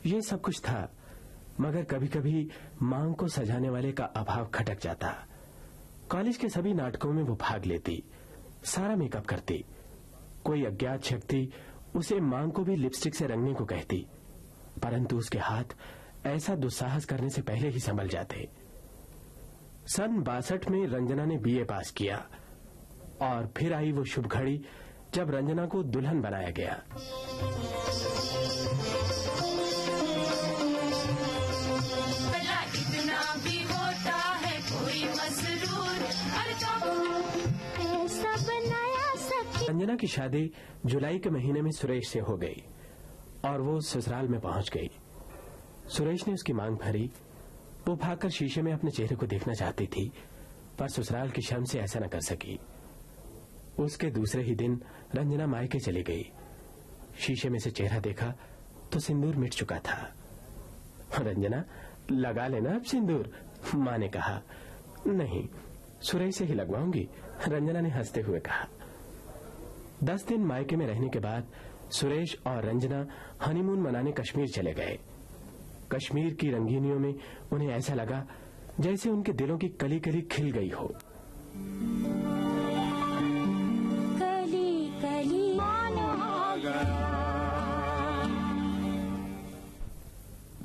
ये सब कुछ था, मगर कभी कभी मांग को सजाने वाले का अभाव खटक जाता। कॉलेज के सभी नाटकों में वो भाग लेती, सारा मेकअप करती। कोई अज्ञात शक्ति उसे मांग को भी लिपस्टिक से रंगने को कहती, परंतु उसके हाथ ऐसा दुस्साहस करने से पहले ही संभल जाते। सन 62 में रंजना ने बीए पास किया और फिर आई वो शुभ घड़ी जब रंजना को दुल्हन बनाया गया। रंजना की शादी जुलाई के महीने में सुरेश से हो गई और वो ससुराल में पहुंच गई। सुरेश ने उसकी मांग भरी। वो भागकर शीशे में अपने चेहरे को देखना चाहती थी, पर ससुराल की शर्म से ऐसा न कर सकी। उसके दूसरे ही दिन रंजना मायके चली गई। शीशे में से चेहरा देखा तो सिंदूर मिट चुका था। रंजना, लगा लेना अब सिंदूर, मां ने कहा। नहीं, सुरेश से ही लगवाऊंगी, रंजना ने हंसते हुए कहा। 10 दिन मायके में रहने के बाद सुरेश और रंजना हनीमून मनाने कश्मीर चले गए। कश्मीर की रंगीनियों में उन्हें ऐसा लगा जैसे उनके दिलों की कली कली खिल गई हो। कली कली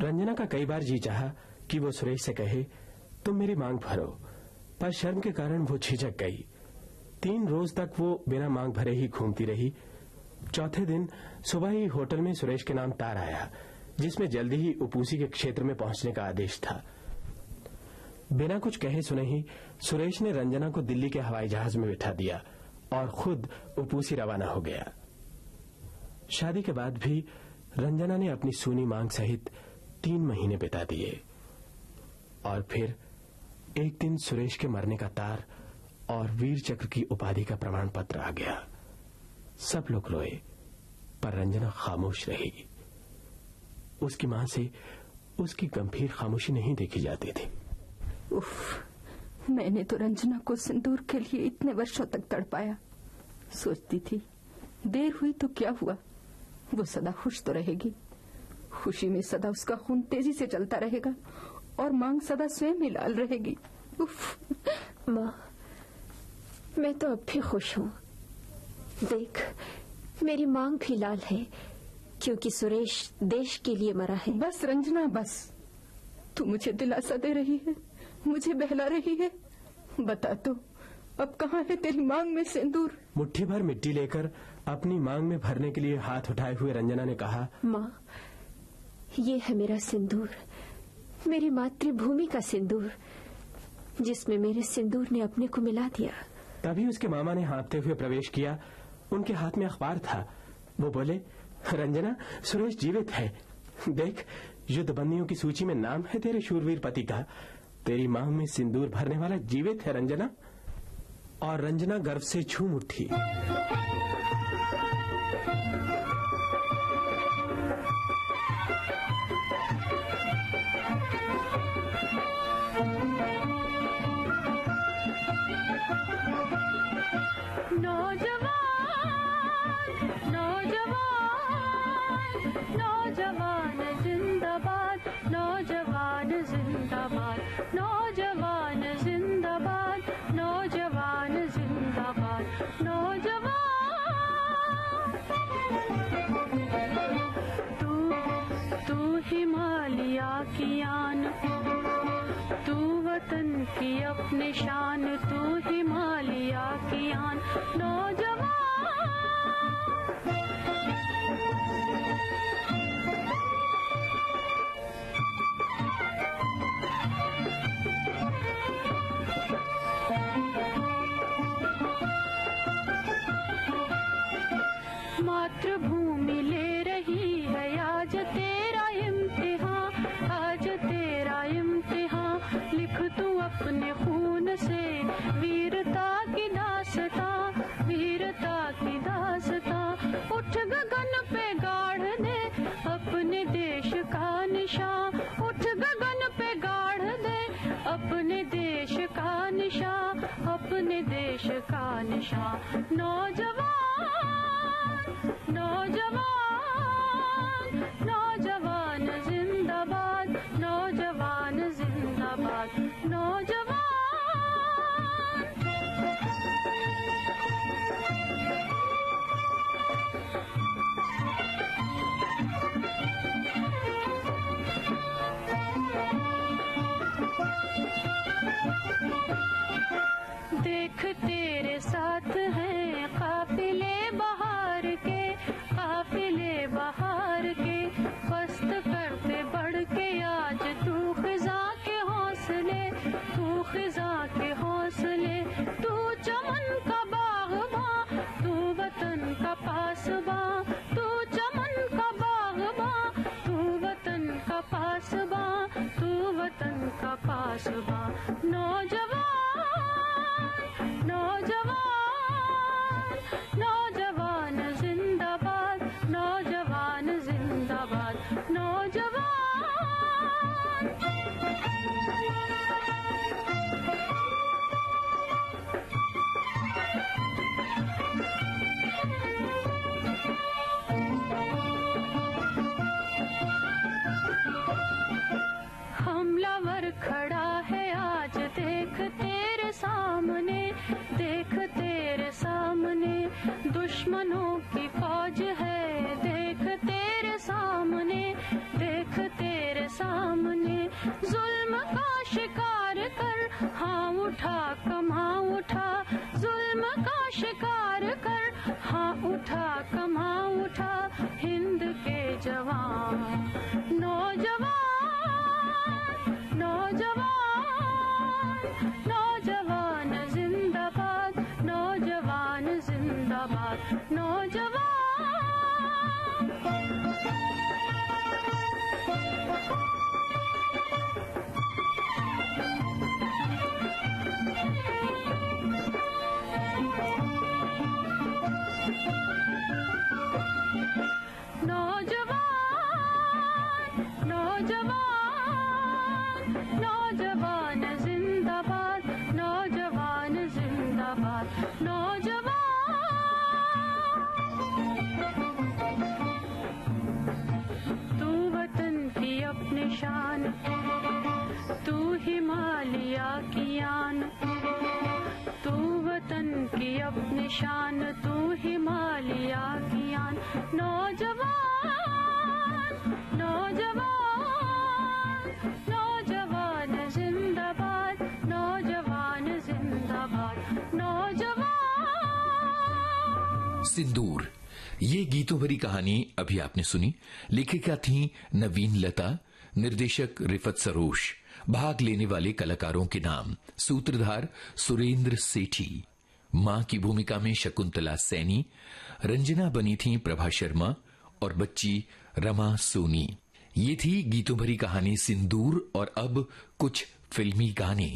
रंजना का कई बार जी चाहा कि वो सुरेश से कहे, तुम मेरी मांग भरो, पर शर्म के कारण वो झिझक गई। 3 रोज तक वो बिना मांग भरे ही घूमती रही। चौथे दिन सुबह ही होटल में सुरेश के नाम तार आया, जिसमें जल्दी ही उपूसी के क्षेत्र में पहुंचने का आदेश था। बिना कुछ कहे सुने ही सुरेश ने रंजना को दिल्ली के हवाई जहाज में बिठा दिया और खुद उपूसी रवाना हो गया। शादी के बाद भी रंजना ने अपनी सूनी मांग सहित 3 महीने बिता दिए और फिर एक दिन सुरेश के मरने का तार और वीर चक्र की उपाधि का प्रमाण पत्र आ गया। सब लोग रोए, पर रंजना खामोश रही। उसकी मां से उसकी गंभीर खामोशी नहीं देखी जाती थी। उफ, मैंने तो रंजना को सिंदूर के लिए इतने वर्षों तक तड़पाया। सोचती थी देर हुई तो क्या हुआ, वो सदा खुश तो रहेगी। खुशी में सदा उसका खून तेजी से चलता रहेगा और मांग सदा स्वयं ही लाल रहेगी। उफ। माँ, मैं तो अब भी खुश हूँ। देख, मेरी मांग भी लाल है, क्योंकि सुरेश देश के लिए मरा है। बस रंजना, बस। तू मुझे दिलासा दे रही है, मुझे बहला रही है। बता तो, अब कहाँ है तेरी मांग में सिंदूर? मुट्ठी भर मिट्टी लेकर अपनी मांग में भरने के लिए हाथ उठाए हुए रंजना ने कहा, माँ, ये है मेरा सिंदूर, मेरी मातृभूमि का सिंदूर, जिसमें मेरे सिंदूर ने अपने को मिला दिया। तभी उसके मामा ने हाँफते हुए प्रवेश किया। उनके हाथ में अखबार था। वो बोले, रंजना, सुरेश जीवित है। देख, युद्धबंदियों की सूची में नाम है तेरे शूरवीर पति का। तेरी मांग में सिंदूर भरने वाला जीवित है रंजना। और रंजना गर्व से झूम उठी। तू वतन की अपनी शान, तू हिमालया की आन, नौजवान। मातृभूमि ले रही है आज तेरा इम्तिहान, आज तेरा इम्तिहान। लिख तू अपने खून से वीरता की दास्तां, वीरता की दास्तां। उठ गगन पे गाड़ दे अपने देश का निशान, उठ गगन पे गाड़ दे अपने देश का निशान, अपने देश का निशान। नौजवान, नौजवान, नौजवान। पासबा, तू वतन का पासबा। नौजवान नौजवान नौजवान जिंदाबाद, नौजवान जिंदाबाद, नौजवान। हमलावर खड़ा है आज, देख तेरे सामने, देख तेरे सामने। दुश्मनों की फौज है, देख तेरे सामने, देख तेरे सामने। जुल्म का शिकार कर, हाँ उठा कमा उठा, जुल्म का शिकार कर, हाँ उठा कमा उठा। हिंद के जवान नौजवान नौजवान नौजवान जिंदाबाद, नौजवान जिंदाबाद, नौजवान। नौजवान नौजवान नौजवान जिंदाबाद, नौजवान जिंदाबाद, नौजवान। तू वतन की अपनी शान, तू हिमालय की आन, तू वतन की अपनी शान, तू हिमालय की आन। नौजवान नौजवान नौजवान जिंदाबाद, नौजवान जिंदाबाद, नौजवान। सिंदूर, ये गीतों भरी कहानी अभी आपने सुनी। लेखिका थी नवीन लता, निर्देशक रिफत सरोश। भाग लेने वाले कलाकारों के नाम: सूत्रधार सुरेंद्र सेठी, मां की भूमिका में शकुंतला सैनी, रंजना बनी थी प्रभा शर्मा और बच्ची रमा सोनी। ये थी गीतों भरी कहानी सिंदूर। और अब कुछ फिल्मी गाने।